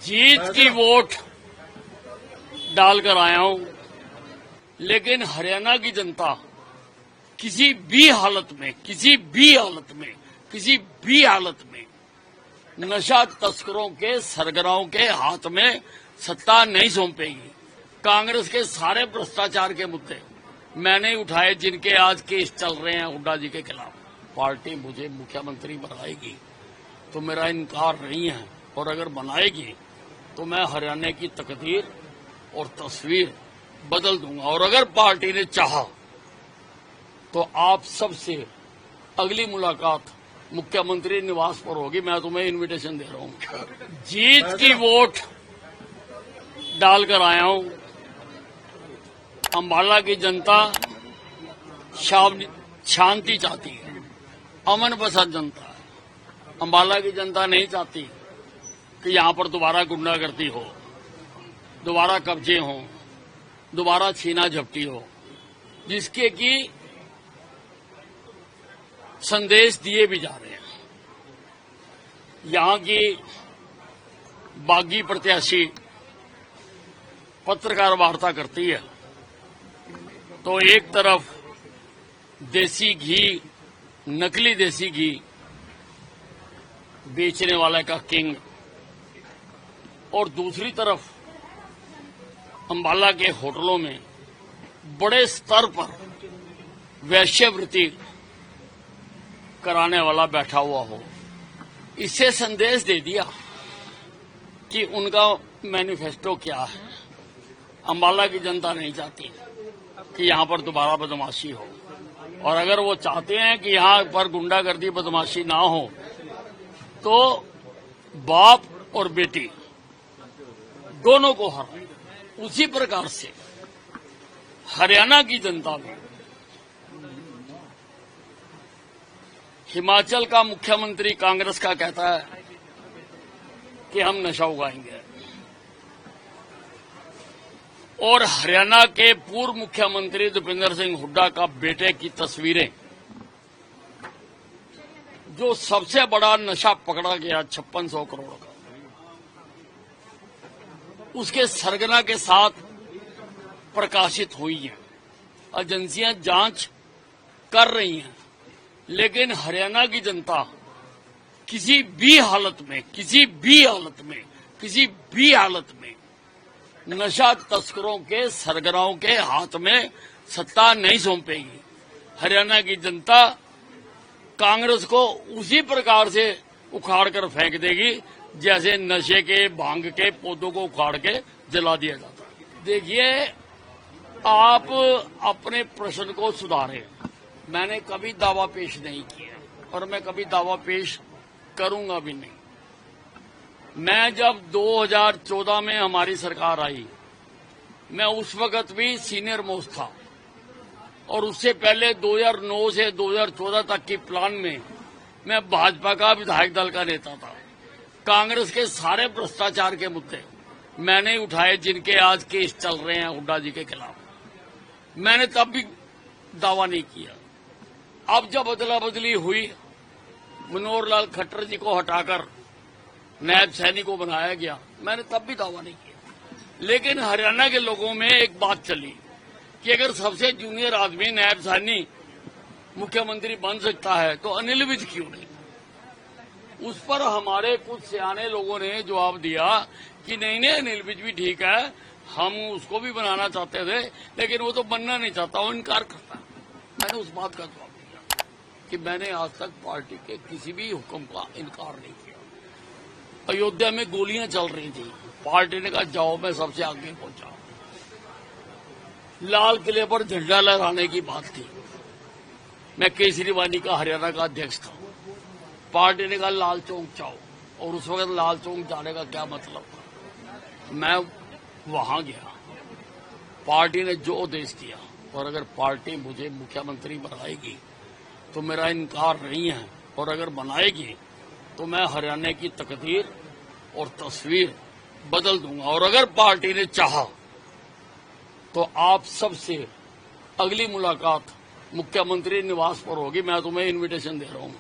जीत की वोट डालकर आया हूं, लेकिन हरियाणा की जनता किसी भी हालत में नशा तस्करों के सरगनाओं के हाथ में सत्ता नहीं सौंपेगी। कांग्रेस के सारे भ्रष्टाचार के मुद्दे मैंने उठाए, जिनके आज केस चल रहे हैं हुड्डा जी के खिलाफ। पार्टी मुझे मुख्यमंत्री बनाएगी तो मेरा इनकार नहीं है, और अगर बनाएगी तो मैं हरियाणा की तकदीर और तस्वीर बदल दूंगा। और अगर पार्टी ने चाहा तो आप सबसे अगली मुलाकात मुख्यमंत्री निवास पर होगी। मैं तुम्हें इनविटेशन दे रहा हूं। जीत की वोट डालकर आया हूं। अंबाला की जनता शांति चाहती है, अमन पसंद जनता है। अंबाला की जनता नहीं चाहती कि यहां पर दोबारा गुंडागर्दी हो, दोबारा कब्जे हो, दोबारा छीना झपटी हो, जिसके कि संदेश दिए भी जा रहे हैं। यहां की बागी प्रत्याशी पत्रकार वार्ता करती है तो एक तरफ देसी घी, नकली देसी घी बेचने वाले का किंग, और दूसरी तरफ अंबाला के होटलों में बड़े स्तर पर वैश्यवृत्ति कराने वाला बैठा हुआ हो। इससे संदेश दे दिया कि उनका मैनिफेस्टो क्या है। अंबाला की जनता नहीं चाहती कि यहां पर दोबारा बदमाशी हो, और अगर वो चाहते हैं कि यहां पर गुंडागर्दी बदमाशी ना हो तो बाप और बेटी दोनों को हराए। उसी प्रकार से हरियाणा की जनता भी, हिमाचल का मुख्यमंत्री कांग्रेस का कहता है कि हम नशा उगाएंगे, और हरियाणा के पूर्व मुख्यमंत्री दीपेंद्र सिंह हुड्डा का बेटे की तस्वीरें, जो सबसे बड़ा नशा पकड़ा गया 5600 करोड़ का, उसके सरगना के साथ प्रकाशित हुई है। एजेंसियां जांच कर रही हैं, लेकिन हरियाणा की जनता किसी भी हालत में नशा तस्करों के सरगनाओं के हाथ में सत्ता नहीं सौंपेगी। हरियाणा की जनता कांग्रेस को उसी प्रकार से उखाड़ कर फेंक देगी जैसे नशे के, भांग के पौधों को उखाड़ के जला दिया जाता है। देखिए, आप अपने प्रश्न को सुधारें। मैंने कभी दावा पेश नहीं किया और मैं कभी दावा पेश करूंगा भी नहीं। मैं जब 2014 में हमारी सरकार आई, मैं उस वक्त भी सीनियर मोस्ट था, और उससे पहले 2009 से 2014 तक की प्लान में मैं भाजपा का विधायक दल का नेता था। कांग्रेस के सारे भ्रष्टाचार के मुद्दे मैंने उठाए, जिनके आज केस चल रहे हैं हुड्डा जी के खिलाफ। मैंने तब भी दावा नहीं किया। अब जब अदला बदली हुई, मनोहर लाल खट्टर जी को हटाकर नायब सैनी को बनाया गया, मैंने तब भी दावा नहीं किया। लेकिन हरियाणा के लोगों में एक बात चली कि अगर सबसे जूनियर आदमी नायब सैनी मुख्यमंत्री बन सकता है तो अनिल विज क्यों नहीं। उस पर हमारे कुछ सियाने लोगों ने जवाब दिया कि नहीं, अनिल विज भी ठीक है, हम उसको भी बनाना चाहते थे, लेकिन वो तो बनना नहीं चाहता, वो इनकार करता है। मैंने उस बात का जवाब दिया कि मैंने आज तक पार्टी के किसी भी हुक्म का इनकार नहीं किया। अयोध्या में गोलियां चल रही थी, पार्टी ने कहा जाओ, मैं सबसे आगे पहुंचा। लाल किले पर झंडा लहराने की बात थी, मैं केजरीवाल का हरियाणा का अध्यक्ष था, पार्टी ने कहा लाल चौक जाओ, और उस वक्त लाल चौक जाने का क्या मतलब था। मैं वहां गया, पार्टी ने जो आदेश दिया, और अगर पार्टी मुझे मुख्यमंत्री बनाएगी तो मेरा इनकार नहीं है, और अगर बनाएगी तो मैं हरियाणा की तकदीर और तस्वीर बदल दूंगा। और अगर पार्टी ने चाहा तो आप सबसे अगली मुलाकात मुख्यमंत्री निवास पर होगी। मैं तुम्हें इनविटेशन दे रहा हूं।